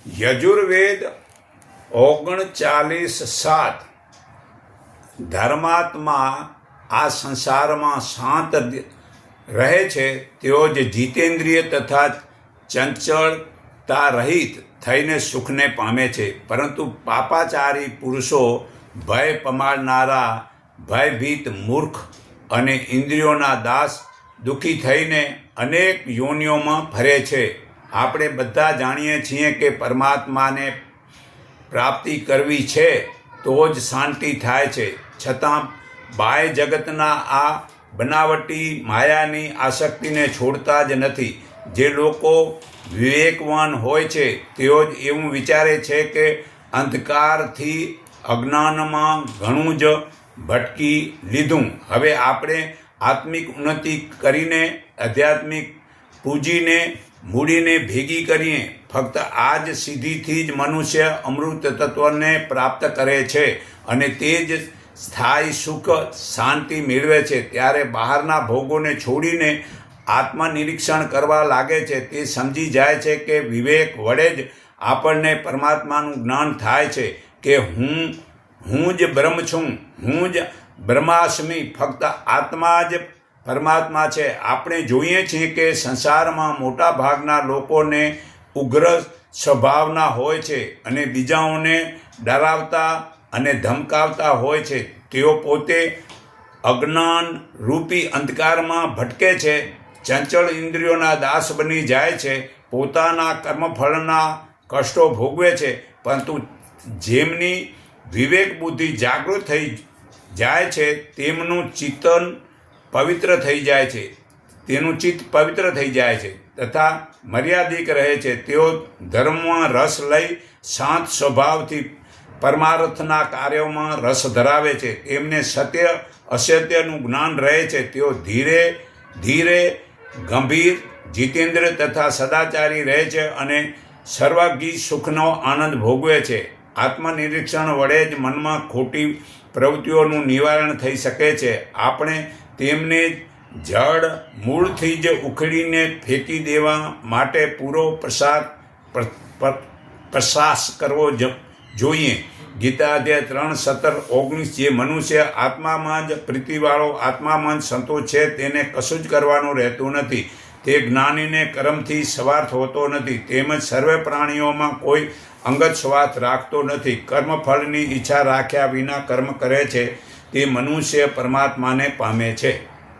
યજુર્વેદ 39:7 ધર્માત્મા આ સંસારમાં શાંત રહે છે તેઓ જ જીતેન્દ્રિય તથા ચંચળતા રહિત થઈને સુખને પામે છે, પરંતુ પાપાચારી પુરુષો ભય પમાડનારા ભયભીત મૂર્ખ અને ઇન્દ્રિયોના દાસ દુઃખી થઈને અનેક યોનિઓમાં ફરે છે. આપણે બધા જાણીએ છીએ કે પરમાત્માને પ્રાપ્તિ કરવી છે તો જ શાંતિ થાય છે, છતાં બાહ્ય જગતના આ બનાવટી માયાની આસક્તિને છોડતા જ નથી. જે લોકો વિવેકવાન હોય છે તેઓ જ એવું વિચારે છે કે અંધકારથી અજ્ઞાનમાં ઘણું જ ભટકી લીધું, હવે આપણે આત્મિક ઉન્નતિ કરીને આધ્યાત્મિક પૂંજીને મૂડીને ભેગી કરીએ. ફક્ત આ જ સિદ્ધિથી જ મનુષ્ય અમૃત તત્વને પ્રાપ્ત કરે છે અને તે જ સ્થાયી સુખ શાંતિ મેળવે છે. ત્યારે બહારના ભોગોને છોડીને આત્મનિરીક્ષણ કરવા લાગે છે. તે સમજી જાય છે કે વિવેક વડે જ આપણને પરમાત્માનું જ્ઞાન થાય છે કે હું જ બ્રહ્મ છું, હું જ બ્રહ્માસ્મિ. ફક્ત આત્મા જ પરમાત્મા છે. આપણે જોઈએ છીએ કે સંસારમાં મોટા ભાગના લોકોને ઉગ્ર સ્વભાવના હોય છે અને બીજાઓને ડરાવતા અને ધમકાવતા હોય છે. તેઓ પોતે અજ્ઞાન રૂપી અંધકારમાં ભટકે છે, ચંચળ ઇન્દ્રિયોના દાસ બની જાય છે, પોતાના કર્મફળના કષ્ટો ભોગવે છે. પરંતુ જેમની વિવેક બુદ્ધિ જાગૃત થઈ જાય છે તેમનું ચિંતન પવિત્ર થઈ જાય છે, તેનું ચિત્ત પવિત્ર થઈ જાય છે તથા મર્યાદિક રહે છે. તેઓ ધર્મમાં રસ લઈ શાંત સ્વભાવથી પરમાર્થના કાર્યોમાં રસ ધરાવે છે. તેમને સત્ય અસત્યનું જ્ઞાન રહે છે. તેઓ ધીરે ગંભીર જીતેન્દ્ર તથા સદાચારી રહે છે અને સર્વાંગી સુખનો આનંદ ભોગવે છે. આત્મનિરીક્ષણ વડે જ મનમાં ખોટી પ્રવૃત્તિઓનું નિવારણ થઈ શકે છે. આપણે તેમને જડ મૂળથી જ ઉખેડીને ફેંકી દેવા માટે પૂરો પ્રયાસ કરવો જોઈએ. ગીતા અધ્યાય 3:17-19 જે મનુષ્ય આત્મામાં જ પ્રીતિવાળો, આત્મામાં જ સંતોષ છે, તેને કશું જ કરવાનું રહેતું નથી. તે જ્ઞાનીને કર્મથી સ્વાર્થ હોતો નથી, તેમજ સર્વે પ્રાણીઓમાં કોઈ અંગત સ્વાર્થ રાખતો નથી. કર્મફળની ઈચ્છા રાખ્યા વિના કર્મ કરે છે તે મનુષ્ય પરમાત્માને પામે છે.